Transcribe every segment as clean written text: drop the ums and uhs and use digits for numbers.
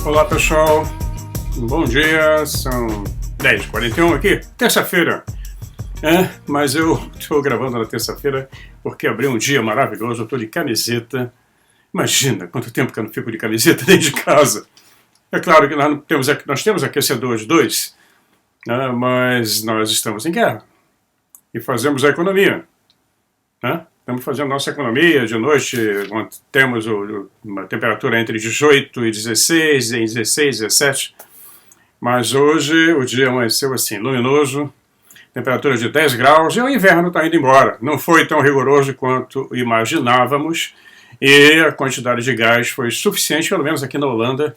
Olá pessoal, bom dia, são 10h41 aqui, terça-feira, mas eu estou gravando na terça-feira porque abri um dia maravilhoso, eu estou de camiseta, imagina quanto tempo que eu não fico de camiseta dentro de casa. É claro que nós temos aquecedores dois, mas nós estamos em guerra e fazemos a economia, Estamos fazendo nossa economia de noite, temos uma temperatura entre 18 e 16, em 16, 17, mas hoje o dia amanheceu assim, luminoso, temperatura de 10 graus e o inverno está indo embora. Não foi tão rigoroso quanto imaginávamos e a quantidade de gás foi suficiente, pelo menos aqui na Holanda,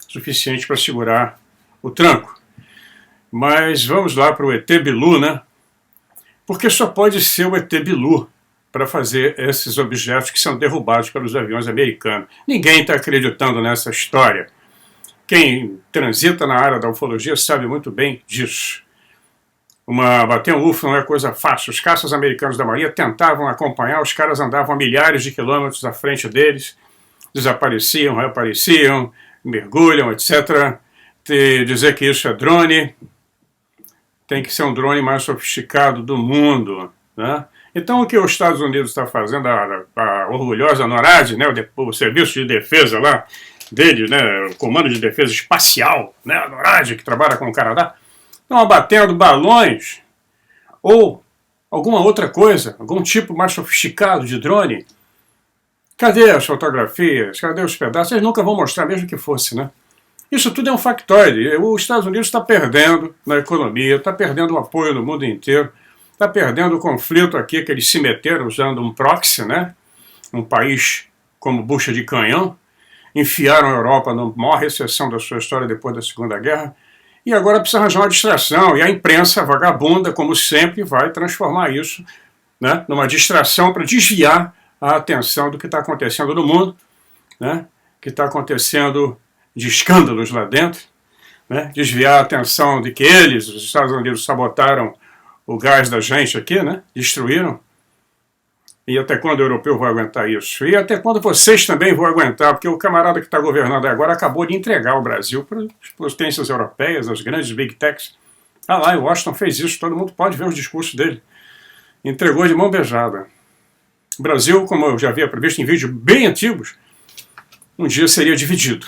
suficiente para segurar o tranco. Mas vamos lá para o ET Bilu, Porque só pode ser o ET Bilu para fazer esses objetos que são derrubados pelos aviões americanos. Ninguém está acreditando nessa história. Quem transita na área da ufologia sabe muito bem disso. Bater um UFO não é coisa fácil. Os caças americanos da Marinha tentavam acompanhar, os caras andavam a milhares de quilômetros à frente deles, desapareciam, reapareciam, mergulham, etc. Dizer que isso é drone, tem que ser um drone mais sofisticado do mundo, Então, o que os Estados Unidos está fazendo, a orgulhosa NORAD, o serviço de defesa lá dele, o Comando de Defesa Espacial, a NORAD, que trabalha com o Canadá, estão abatendo balões ou alguma outra coisa, algum tipo mais sofisticado de drone. Cadê as fotografias? Cadê os pedaços? Eles nunca vão mostrar, mesmo que fosse, Isso tudo é um factoide. Os Estados Unidos está perdendo na economia, está perdendo o apoio no mundo inteiro, está perdendo o conflito aqui que eles se meteram usando um proxy, Um país como bucha de canhão, enfiaram a Europa na maior recessão da sua história depois da Segunda Guerra, e agora precisa arranjar uma distração, e a imprensa vagabunda, como sempre, vai transformar isso numa distração para desviar a atenção do que está acontecendo no mundo, que está acontecendo de escândalos lá dentro, desviar a atenção de que eles, os Estados Unidos, sabotaram o gás da gente aqui, destruíram. E até quando o europeu vai aguentar isso? E até quando vocês também vão aguentar? Porque o camarada que está governando agora acabou de entregar o Brasil para as potências europeias, as grandes big techs. Lá, em Washington fez isso, todo mundo pode ver os discursos dele. Entregou de mão beijada. O Brasil, como eu já havia previsto em vídeos bem antigos, um dia seria dividido.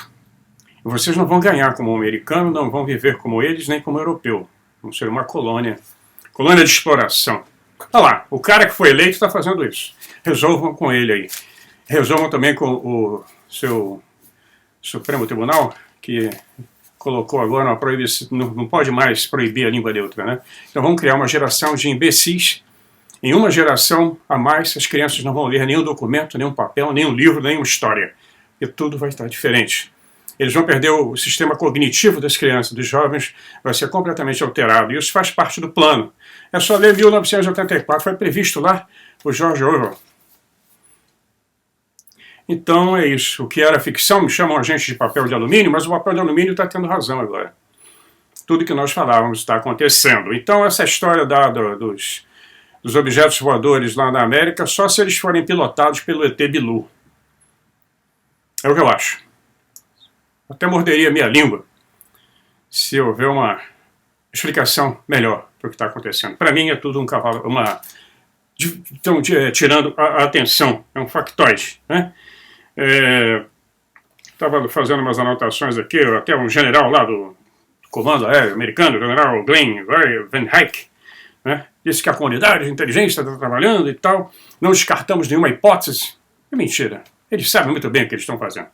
E vocês não vão ganhar como americano, não vão viver como eles, nem como europeu. Vão ser uma colônia de exploração. Lá, o cara que foi eleito está fazendo isso. Resolvam com ele aí. Resolvam também com o seu Supremo Tribunal, que colocou agora uma proibição, não pode mais proibir a língua neutra, Então vamos criar uma geração de imbecis. Em uma geração a mais, as crianças não vão ler nenhum documento, nenhum papel, nenhum livro, nenhuma história. E tudo vai estar diferente. Eles vão perder o sistema cognitivo das crianças, dos jovens, vai ser completamente alterado. E isso faz parte do plano. É só ler 1984, foi previsto lá por George Orwell. Então é isso. O que era ficção, me chamam a gente de papel de alumínio, mas o papel de alumínio está tendo razão agora. Tudo que nós falávamos está acontecendo. Então essa história dos objetos voadores lá na América, só se eles forem pilotados pelo ET Bilu. É o que eu acho. Até morderia minha língua se houver uma explicação melhor para o que está acontecendo. Para mim é tudo um cavalo, estão tirando a atenção, é um factoide. Estava fazendo umas anotações aqui, até um general lá do comando aéreo americano, o general Glenn Van Eyck, disse que a comunidade de inteligência está trabalhando e tal, não descartamos nenhuma hipótese. É mentira, eles sabem muito bem o que eles estão fazendo.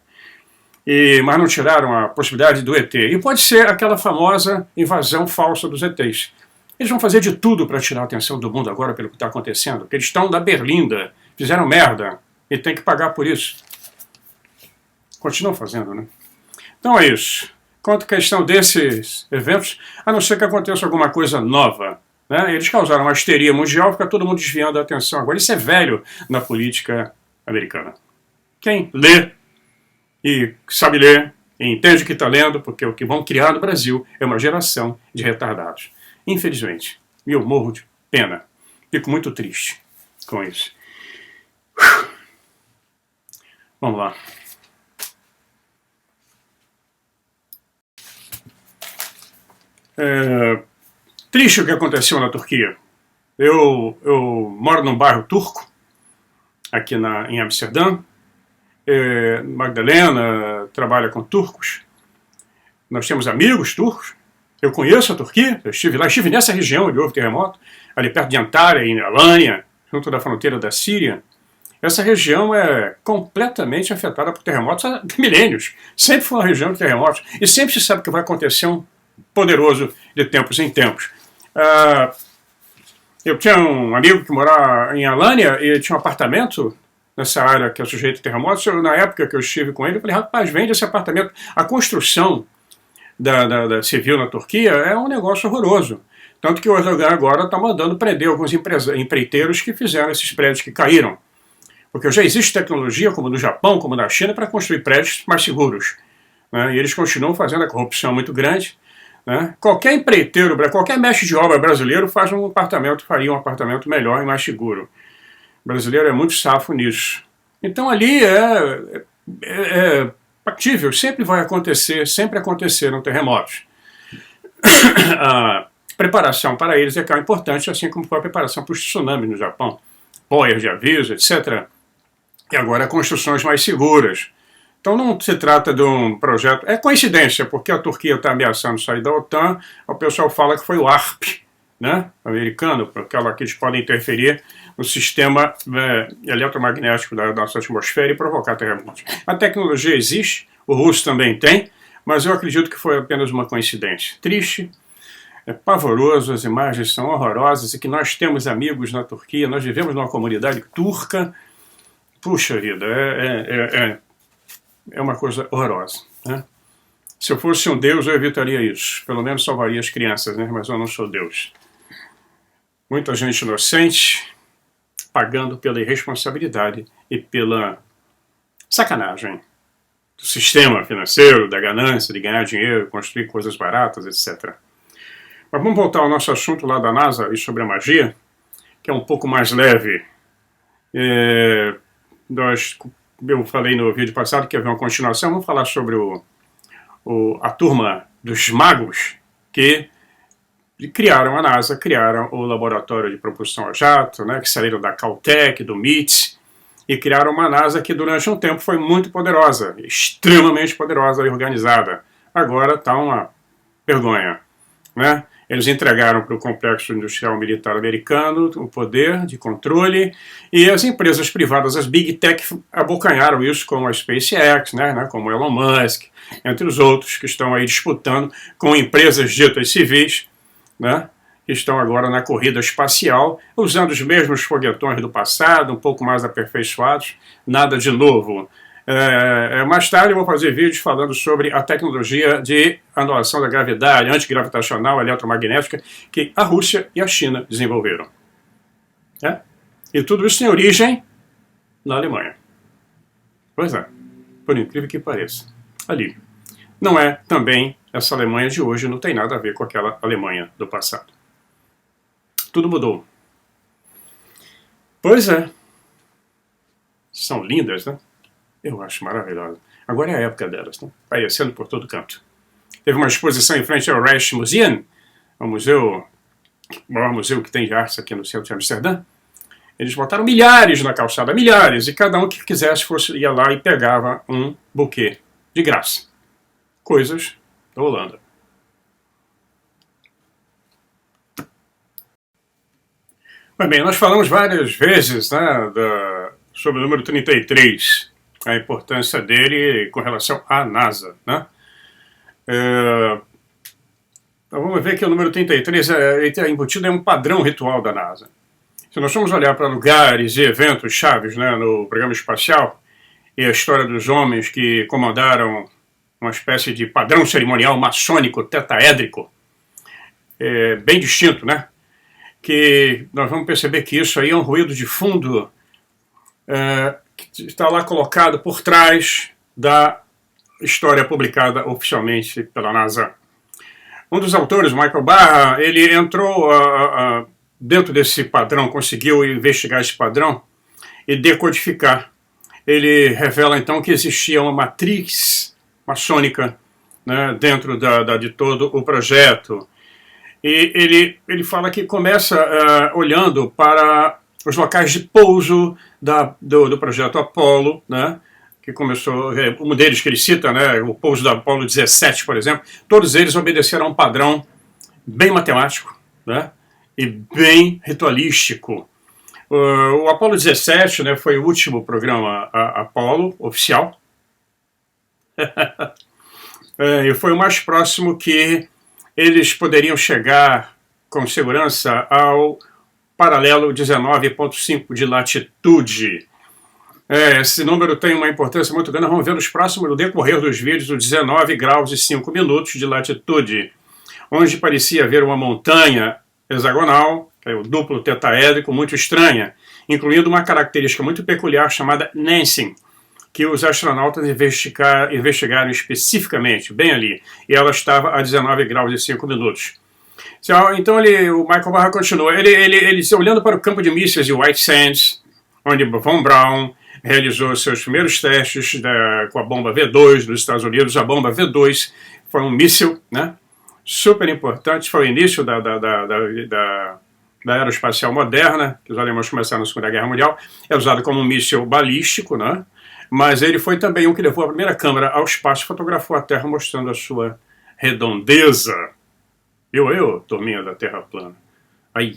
Mas não tiraram a possibilidade do ET. E pode ser aquela famosa invasão falsa dos ETs. Eles vão fazer de tudo para tirar a atenção do mundo agora pelo que está acontecendo. Porque eles estão da berlinda, fizeram merda e tem que pagar por isso. Continuam fazendo, Então é isso. Quanto à questão desses eventos, a não ser que aconteça alguma coisa nova. Eles causaram uma histeria mundial, fica todo mundo desviando a atenção agora. Isso é velho na política americana. Quem lê e sabe ler, e entende o que está lendo, porque o que vão criar no Brasil é uma geração de retardados. Infelizmente. E eu morro de pena. Fico muito triste com isso. Vamos lá. Triste o que aconteceu na Turquia. Eu moro num bairro turco, aqui em Amsterdã. Magdalena trabalha com turcos. Nós temos amigos turcos. Eu conheço a Turquia, eu estive lá, estive nessa região onde houve terremoto, ali perto de Antalya, em Alanya, junto da fronteira da Síria. Essa região é completamente afetada por terremotos há milênios. Sempre foi uma região de terremotos. E sempre se sabe que vai acontecer um poderoso de tempos em tempos. Eu tinha um amigo que morava em Alanya e tinha um apartamento nessa área que é sujeita a terremotos. Na época que eu estive com ele, eu falei, rapaz, vende esse apartamento. A construção da civil na Turquia é um negócio horroroso. Tanto que o Erdogan agora está mandando prender alguns empreiteiros que fizeram esses prédios que caíram. Porque já existe tecnologia, como no Japão, como na China, para construir prédios mais seguros. Né? E eles continuam fazendo a corrupção muito grande. Né? Qualquer empreiteiro, qualquer mestre de obra brasileiro faria um apartamento melhor e mais seguro. O brasileiro é muito safo nisso. Então ali é factível, sempre vai acontecer, sempre aconteceram terremotos. A preparação para eles é importante, assim como foi a preparação para os tsunamis no Japão. Boias de aviso, etc. E agora construções mais seguras. Então não se trata de um projeto... É coincidência, porque a Turquia está ameaçando sair da OTAN, o pessoal fala que foi o ARP, né, americano, porque eles podem interferir no sistema eletromagnético da nossa atmosfera e provocar terremotos. A tecnologia existe, o russo também tem, mas eu acredito que foi apenas uma coincidência. Triste, é pavoroso, as imagens são horrorosas, e que nós temos amigos na Turquia, nós vivemos numa comunidade turca. Puxa vida, é uma coisa horrorosa. Né? Se eu fosse um Deus, eu evitaria isso. Pelo menos salvaria as crianças, né? Mas eu não sou Deus. Muita gente inocente pagando pela irresponsabilidade e pela sacanagem do sistema financeiro, da ganância, de ganhar dinheiro, construir coisas baratas, etc. Mas vamos voltar ao nosso assunto lá da NASA e sobre a magia, que é um pouco mais leve. Eu falei no vídeo passado que havia uma continuação. Vamos falar sobre a turma dos magos que criaram a NASA, criaram o laboratório de propulsão a jato, né, que saíram da Caltech, do MIT, e criaram uma NASA que durante um tempo foi muito poderosa, extremamente poderosa e organizada. Agora está uma vergonha. Né? Eles entregaram para o complexo industrial militar americano o poder de controle, e as empresas privadas, as Big Tech, abocanharam isso, como a SpaceX, né, como Elon Musk, entre os outros, que estão aí disputando com empresas ditas civis, né, que estão agora na corrida espacial, usando os mesmos foguetões do passado, um pouco mais aperfeiçoados, nada de novo. Mais tarde eu vou fazer vídeos falando sobre a tecnologia de anulação da gravidade, antigravitacional, eletromagnética, que a Rússia e a China desenvolveram. E tudo isso tem origem na Alemanha. Pois é, por incrível que pareça. Ali. Não é também essa Alemanha de hoje, não tem nada a ver com aquela Alemanha do passado. Tudo mudou. Pois é. São lindas, né? Eu acho maravilhosa. Agora é a época delas, né? Aparecendo por todo canto. Teve uma exposição em frente ao Rijksmuseum, o maior museu que tem de artes aqui no centro de Amsterdã. Eles botaram milhares na calçada, milhares, e cada um que quisesse ia lá e pegava um buquê de graça. Coisas da Holanda. Mas bem, nós falamos várias vezes, né, sobre o número 33, a importância dele com relação à NASA. Né? Então vamos ver que o número 33 é embutido em um padrão ritual da NASA. Se nós formos olhar para lugares e eventos chaves, né, no programa espacial e a história dos homens que comandaram uma espécie de padrão cerimonial maçônico tetaédrico, bem distinto, né? Que nós vamos perceber que isso aí é um ruído de fundo que está lá colocado por trás da história publicada oficialmente pela NASA. Um dos autores, Michael Barra, ele entrou dentro desse padrão, conseguiu investigar esse padrão e decodificar. Ele revela então que existia uma matriz maçônica, né, dentro de todo o projeto. E ele fala que começa olhando para os locais de pouso do projeto Apollo, né? Que começou, um deles que ele cita, né, o pouso da Apollo 17, por exemplo, todos eles obedeceram a um padrão bem matemático, né, e bem ritualístico. O Apollo 17, né, foi o último programa Apollo oficial, e foi o mais próximo que eles poderiam chegar com segurança ao paralelo 19,5 de latitude. Esse número tem uma importância muito grande. Nós vamos ver nos próximos, no decorrer dos vídeos, o 19 graus e 5 minutos de latitude, onde parecia haver uma montanha hexagonal, que é o duplo tetaédrico, muito estranha, incluindo uma característica muito peculiar chamada Nansen, que os astronautas investigaram especificamente, bem ali, e ela estava a 19 graus e 5 minutos. Então o Michael Barra continua, ele olhando para o campo de mísseis de White Sands, onde Von Braun realizou seus primeiros testes com a bomba V2 dos Estados Unidos. A bomba V2 foi um míssil, né, super importante, foi o início da aeroespacial moderna, que os alemães começaram na Segunda Guerra Mundial. É usado como um míssil balístico, né, mas ele foi também um que levou a primeira câmera ao espaço e fotografou a Terra, mostrando a sua redondeza. Turminha da Terra plana. Ai.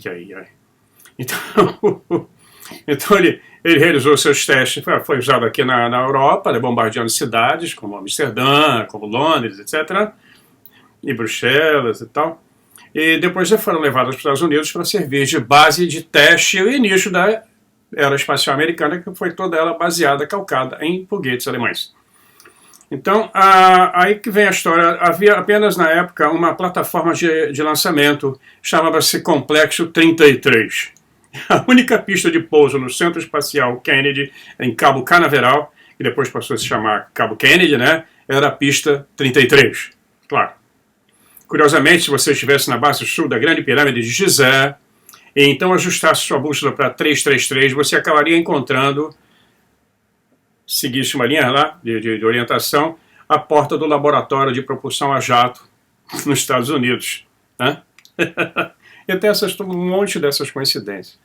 Então ele realizou seus testes, foi usado aqui na Europa, né, bombardeando cidades como Amsterdã, como Londres, etc., e Bruxelas e tal. E depois já foram levados para os Estados Unidos para servir de base de teste e o início da aeroespacial americana, que foi toda ela baseada, calcada em foguetes alemães. Então, aí que vem a história. Havia apenas na época uma plataforma de lançamento, chamava-se Complexo 33. A única pista de pouso no Centro Espacial Kennedy, em Cabo Canaveral, que depois passou a se chamar Cabo Kennedy, né, era a pista 33, claro. Curiosamente, se você estivesse na base sul da Grande Pirâmide de Gizé, e então ajustasse sua bússola para 333, você acabaria encontrando, seguisse uma linha lá de orientação, a porta do laboratório de propulsão a jato nos Estados Unidos, né? E tem um monte dessas coincidências.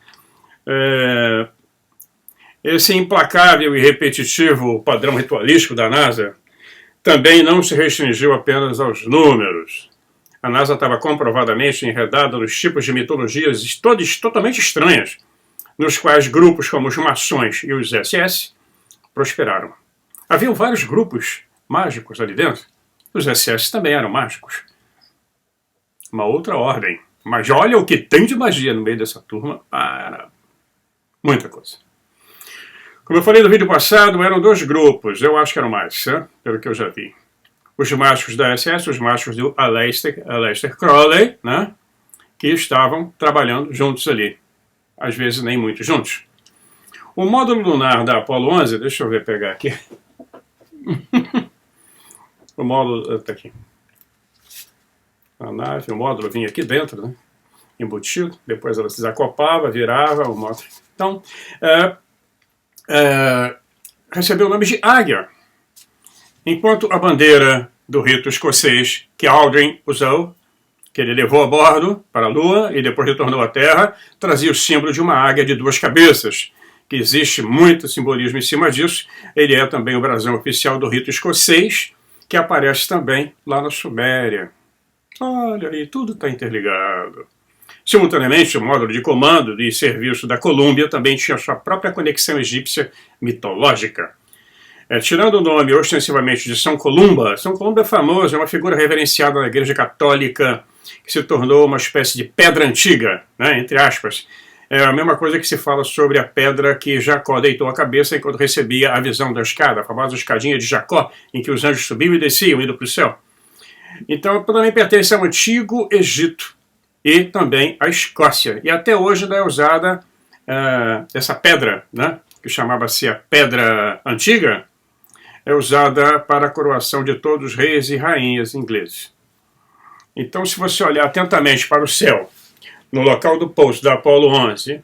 Esse implacável e repetitivo padrão ritualístico da NASA também não se restringiu apenas aos números. A NASA estava comprovadamente enredada nos tipos de mitologias totalmente estranhas, nos quais grupos como os maçons e os SS prosperaram. Havia vários grupos mágicos ali dentro. Os SS também eram mágicos. Uma outra ordem. Mas olha o que tem de magia no meio dessa turma. Era muita coisa. Como eu falei no vídeo passado, eram dois grupos. Eu acho que eram mais, né? Pelo que eu já vi. Os mágicos da SS, os mágicos do Aleister Crowley, né? Que estavam trabalhando juntos ali. Às vezes nem muito juntos. O módulo lunar da Apollo 11, deixa eu ver, pegar aqui. O módulo está aqui. A nave, o módulo vinha aqui dentro, né, embutido, depois ela se desacoplava, virava o módulo. Então, recebeu o nome de Águia, enquanto a bandeira do rito escocês que Aldrin usou, que ele levou a bordo para a Lua e depois retornou à Terra, trazia o símbolo de uma águia de duas cabeças, que existe muito simbolismo em cima disso. Ele é também o brasão oficial do rito escocês, que aparece também lá na Suméria. Olha aí, tudo está interligado. Simultaneamente, o módulo de comando e serviço da Colômbia também tinha sua própria conexão egípcia mitológica. Tirando o nome ostensivamente de São Columba é famoso, é uma figura reverenciada na Igreja Católica, que se tornou uma espécie de pedra antiga, né, entre aspas. É a mesma coisa que se fala sobre a pedra que Jacó deitou a cabeça enquanto recebia a visão da escada, a famosa escadinha de Jacó, em que os anjos subiam e desciam, indo para o céu. Então, também pertence ao Antigo Egito e também à Escócia. E até hoje ainda é usada essa pedra, né, que chamava-se a Pedra Antiga, é usada para a coroação de todos os reis e rainhas ingleses. Então, se você olhar atentamente para o céu, no local do pouso da Apollo 11,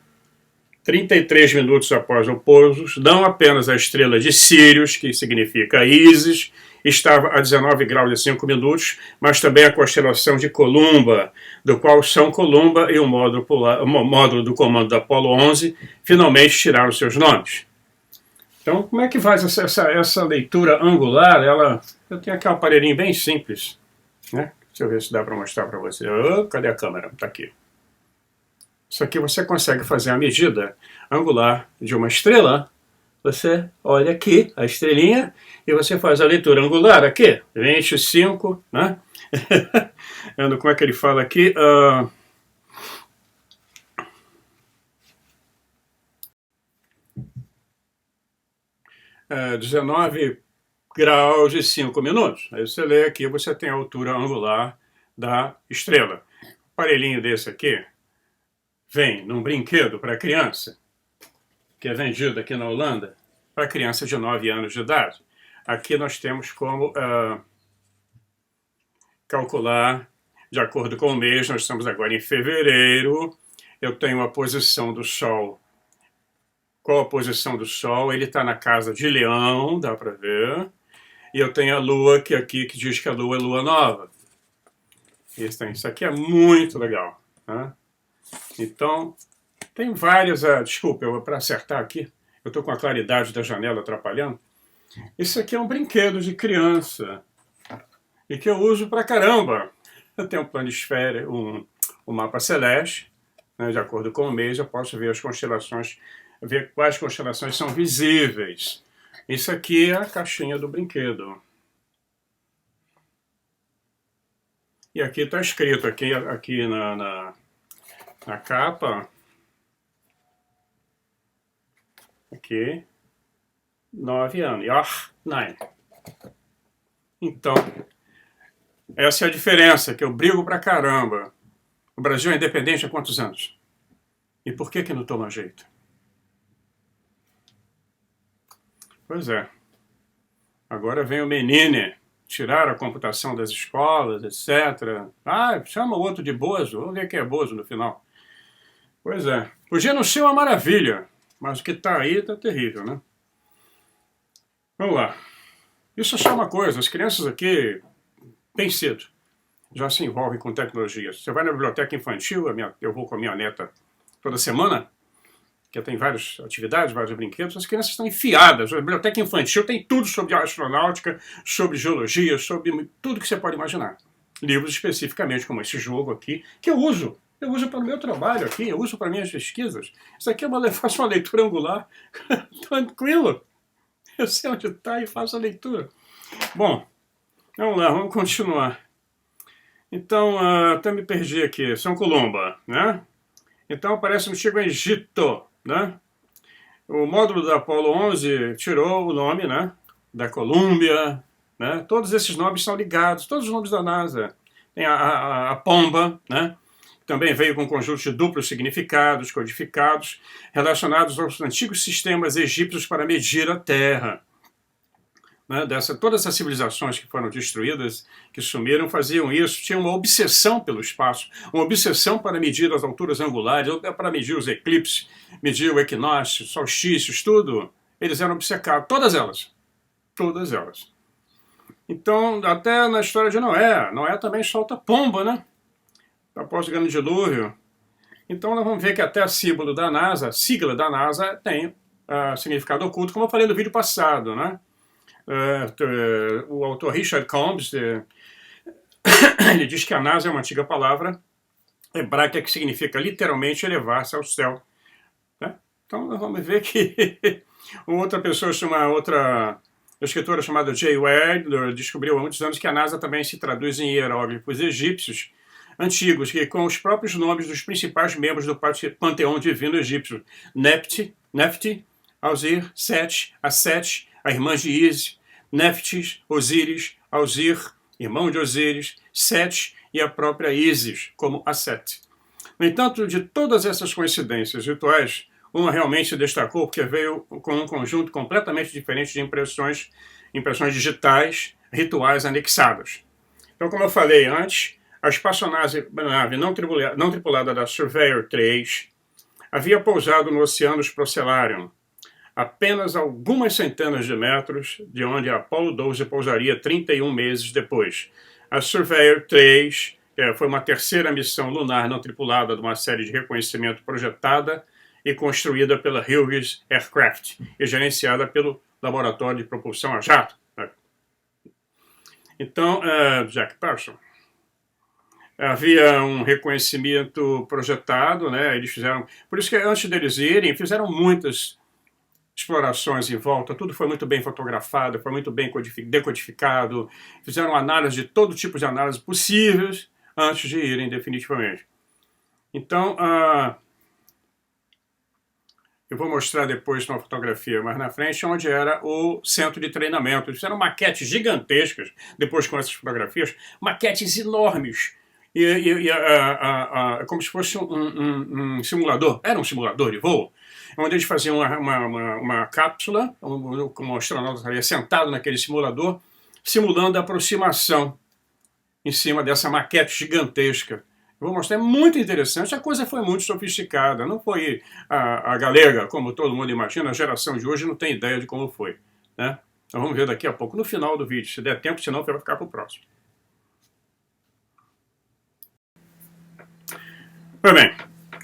33 minutos após o pouso, não apenas a estrela de Sírius, que significa Ísis, estava a 19 graus e 5 minutos, mas também a constelação de Columba, do qual São Columba e o módulo do comando da Apollo 11 finalmente tiraram seus nomes. Então, como é que faz essa leitura angular? Eu tenho aqui um aparelhinho bem simples, né? Deixa eu ver se dá para mostrar para você. Cadê a câmera? Está aqui. Isso aqui você consegue fazer a medida angular de uma estrela. Você olha aqui a estrelinha e você faz a leitura angular aqui, 25, né? Como é que ele fala aqui? 19 graus e 5 minutos. Aí você lê aqui, você tem a altura angular da estrela. Um aparelhinho desse aqui vem num brinquedo para criança, que é vendido aqui na Holanda, para criança de 9 anos de idade. Aqui nós temos como calcular, de acordo com o mês, nós estamos agora em fevereiro, eu tenho a posição do Sol. Qual a posição do Sol? Ele está na casa de Leão, dá para ver. E eu tenho a Lua que diz que a Lua é Lua nova. Isso aqui é muito legal, né? Então, tem várias... desculpa, para acertar aqui, eu estou com a claridade da janela atrapalhando. Isso aqui é um brinquedo de criança e que eu uso pra caramba. Eu tenho um planisfério, um mapa celeste, né, de acordo com o mês, eu posso ver as constelações, ver quais constelações são visíveis. Isso aqui é a caixinha do brinquedo. E aqui está escrito, aqui na capa, aqui, 9 anos. Nein. Então, essa é a diferença, que eu brigo pra caramba. O Brasil é independente há quantos anos? E por que não toma jeito? Pois é. Agora vem o Menine, tirar a computação das escolas, etc. Chama o outro de Bozo, vamos ver quem é Bozo no final. Pois é. Podia não ser uma maravilha, mas o que está aí está terrível, né? Vamos lá. Isso é só uma coisa, as crianças aqui, bem cedo, já se envolvem com tecnologia. Você vai na biblioteca infantil, eu vou com a minha neta toda semana, que tem várias atividades, vários brinquedos, as crianças estão enfiadas. A biblioteca infantil tem tudo sobre astronáutica, sobre geologia, sobre tudo que você pode imaginar. Livros especificamente como esse jogo aqui, que eu uso. Eu uso para o meu trabalho aqui, eu uso para minhas pesquisas. Isso aqui faço uma leitura angular tranquilo. Eu sei onde está e faço a leitura. Bom, vamos lá, vamos continuar. Então, até me perdi aqui. São Columba, né? Então, parece que chega ao Egito, né? O módulo da Apollo 11 tirou o nome, né? Da Colômbia, né? Todos esses nomes são ligados, todos os nomes da NASA. Tem a Pomba, né? Também veio com um conjunto de duplos significados, codificados, relacionados aos antigos sistemas egípcios para medir a Terra. Né? Todas essas civilizações que foram destruídas, que sumiram, faziam isso, tinham uma obsessão pelo espaço, uma obsessão para medir as alturas angulares, para medir os eclipses, medir o equinócio, solstícios, tudo. Eles eram obcecados, todas elas. Todas elas. Então, até na história de Noé também solta pomba, né? Após o grande dilúvio. Então nós vamos ver que até a sigla da NASA tem significado oculto, como eu falei no vídeo passado, né? O autor Richard Combs, ele diz que a NASA é uma antiga palavra hebraica que significa literalmente elevar-se ao céu. Né? Então nós vamos ver que outra escritora chamada Jay Ward descobriu há muitos anos que a NASA também se traduz em hieróglifos egípcios antigos, que com os próprios nomes dos principais membros do panteão divino egípcio: Nefti, Ausir, Set, Aset, a irmã de Ísis, Neftis, Osíris, Ausir, irmão de Osíris, Set e a própria Ísis, como Aset. No entanto, de todas essas coincidências rituais, uma realmente se destacou porque veio com um conjunto completamente diferente de impressões digitais, rituais anexadas. Então, como eu falei antes, a espaçonave não tripulada da Surveyor 3, havia pousado no Oceanus Procellarum, apenas algumas centenas de metros de onde a Apollo 12 pousaria 31 meses depois. A Surveyor 3 foi uma terceira missão lunar não tripulada de uma série de reconhecimento projetada e construída pela Hughes Aircraft e gerenciada pelo Laboratório de Propulsão a Jato. Então, Jack Parsons, havia um reconhecimento projetado, né? Eles fizeram, por isso que antes deles irem, fizeram muitas explorações em volta, tudo foi muito bem fotografado, foi muito bem decodificado, fizeram análise de todo tipo de análise possíveis antes de irem definitivamente. Então, eu vou mostrar depois uma fotografia mais na frente, onde era o centro de treinamento. Eles fizeram maquetes gigantescas, depois com essas fotografias, maquetes enormes, como se fosse um simulador, era um simulador de voo, onde eles faziam uma cápsula, como um astronauta estaria sentado naquele simulador, simulando a aproximação em cima dessa maquete gigantesca. Eu vou mostrar, é muito interessante, a coisa foi muito sofisticada, não foi a galega, como todo mundo imagina, a geração de hoje não tem ideia de como foi, né? Então vamos ver daqui a pouco, no final do vídeo, se der tempo, senão vai ficar para o próximo. Pois bem,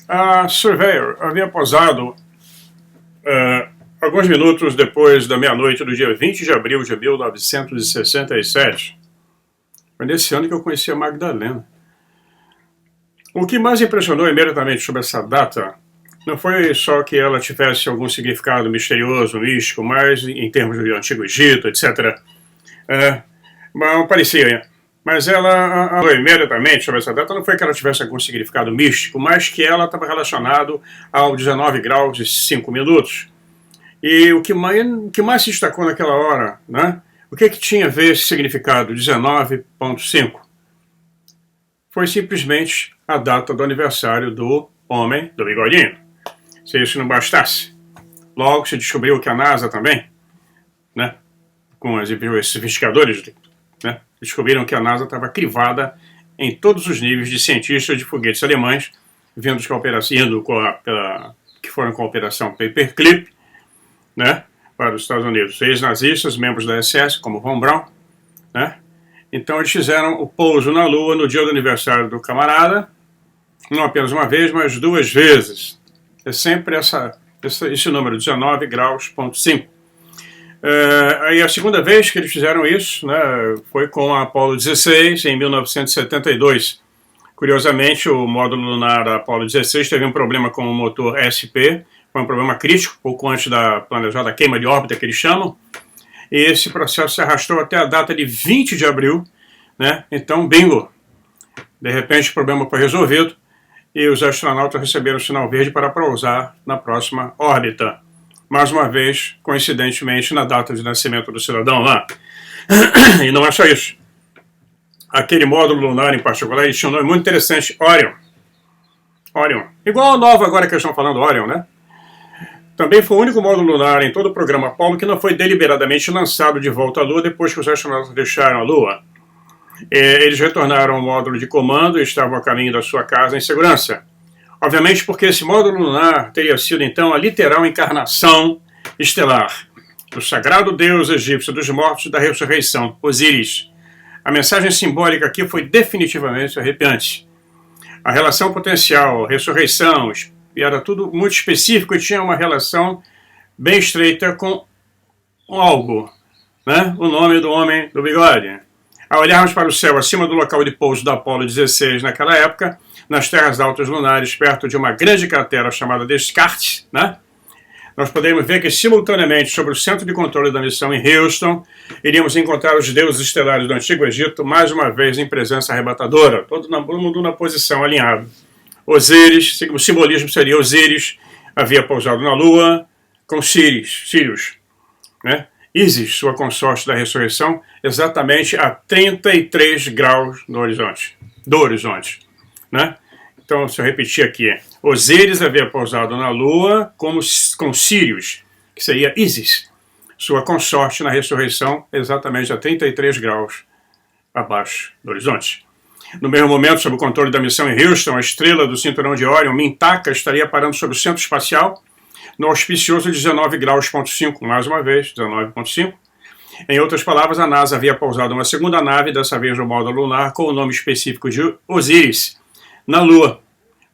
a Surveyor havia pousado alguns minutos depois da meia-noite do dia 20 de abril de 1967. Foi nesse ano que eu conheci a Magdalena. O que mais impressionou imediatamente sobre essa data não foi só que ela tivesse algum significado misterioso, místico, mas em termos do Antigo Egito, etc. Não parecia. Mas ela, imediatamente sobre essa data, não foi que ela tivesse algum significado místico, mas que ela estava relacionado ao 19 graus e 5 minutos. E o que mais se destacou naquela hora, né? O que tinha a ver esse significado, 19.5? Foi simplesmente a data do aniversário do homem do bigodinho. Se isso não bastasse, logo se descobriu que a NASA também, né, com esses investigadores, né, descobriram que a NASA estava crivada em todos os níveis de cientistas de foguetes alemães, que foram com a operação Paperclip, né, para os Estados Unidos. Ex-nazistas, membros da SS, como Von Braun, né? Então eles fizeram o pouso na Lua no dia do aniversário do camarada, não apenas uma vez, mas 2 vezes. É sempre esse número, 19 graus,5. Aí a segunda vez que eles fizeram isso, né, foi com a Apollo 16, em 1972. Curiosamente, o módulo lunar da Apollo 16 teve um problema com o motor SP, foi um problema crítico, pouco antes da planejada queima de órbita, que eles chamam, e esse processo se arrastou até a data de 20 de abril, né? Então, bingo! De repente, o problema foi resolvido e os astronautas receberam o sinal verde para pousar na próxima órbita. Mais uma vez, coincidentemente, na data de nascimento do cidadão lá. E não é só isso. Aquele módulo lunar em particular, ele tinha um nome muito interessante, Orion. Orion. Igual ao novo agora que eles estão falando, Orion, né? Também foi o único módulo lunar em todo o programa Apollo que não foi deliberadamente lançado de volta à Lua depois que os astronautas deixaram a Lua. Eles retornaram ao módulo de comando e estavam a caminho da sua casa em segurança. Obviamente porque esse módulo lunar teria sido então a literal encarnação estelar do sagrado deus egípcio dos mortos e da ressurreição, Osíris. A mensagem simbólica aqui foi definitivamente arrepiante. A relação potencial, ressurreição, e era tudo muito específico e tinha uma relação bem estreita com algo, né? O nome do homem do bigode. Ao olharmos para o céu acima do local de pouso da Apollo 16 naquela época, nas terras altas lunares, perto de uma grande cratera chamada Descartes, né? Nós podemos ver que simultaneamente sobre o centro de controle da missão em Houston, iríamos encontrar os deuses estelares do Antigo Egito mais uma vez em presença arrebatadora, todo mundo na posição alinhada. Osíris, o simbolismo seria Osíris, havia pousado na Lua com Sirius, né? Ísis, sua consorte da ressurreição, exatamente a 33 graus do horizonte, né? Então, se eu repetir aqui, Osíris havia pousado na Lua com Sirius, que seria Ísis, sua consorte na ressurreição, exatamente a 33 graus abaixo do horizonte. No mesmo momento, sob o controle da missão em Houston, a estrela do cinturão de Orion, Mintaka, estaria parando sobre o centro espacial no auspicioso 19 graus,5, mais uma vez, 19,5. Em outras palavras, a NASA havia pousado uma segunda nave, dessa vez no módulo lunar, com o nome específico de Osiris, na Lua,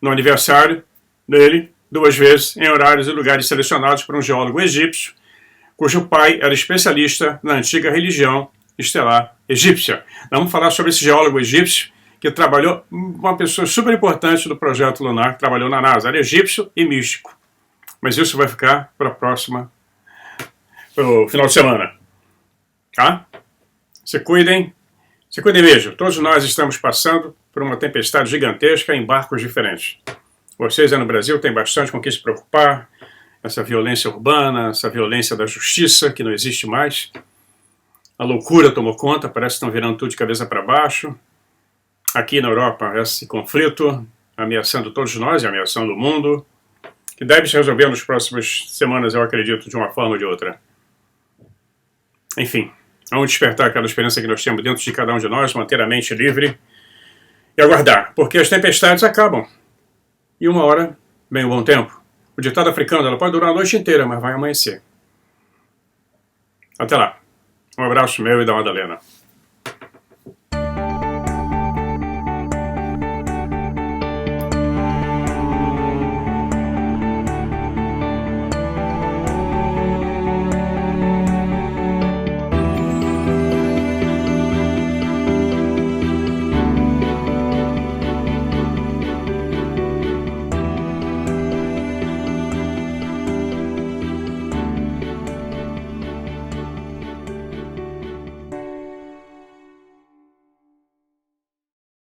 no aniversário dele, 2 vezes, em horários e lugares selecionados por um geólogo egípcio, cujo pai era especialista na antiga religião estelar egípcia. Vamos falar sobre esse geólogo egípcio, que trabalhou, uma pessoa super importante do projeto lunar, que trabalhou na NASA, era egípcio e místico. Mas isso vai ficar para o final de semana. Tá? Se cuidem mesmo. Todos nós estamos passando por uma tempestade gigantesca em barcos diferentes. Vocês aí no Brasil têm bastante com o que se preocupar, essa violência urbana, essa violência da justiça que não existe mais. A loucura tomou conta, parece que estão virando tudo de cabeça para baixo. Aqui na Europa, esse conflito ameaçando todos nós e ameaçando o mundo, que deve se resolver nas próximas semanas, eu acredito, de uma forma ou de outra. Enfim, vamos despertar aquela esperança que nós temos dentro de cada um de nós, manter a mente livre e aguardar, porque as tempestades acabam. E uma hora vem um bom tempo. O ditado africano, ela pode durar a noite inteira, mas vai amanhecer. Até lá. Um abraço meu e da Madalena.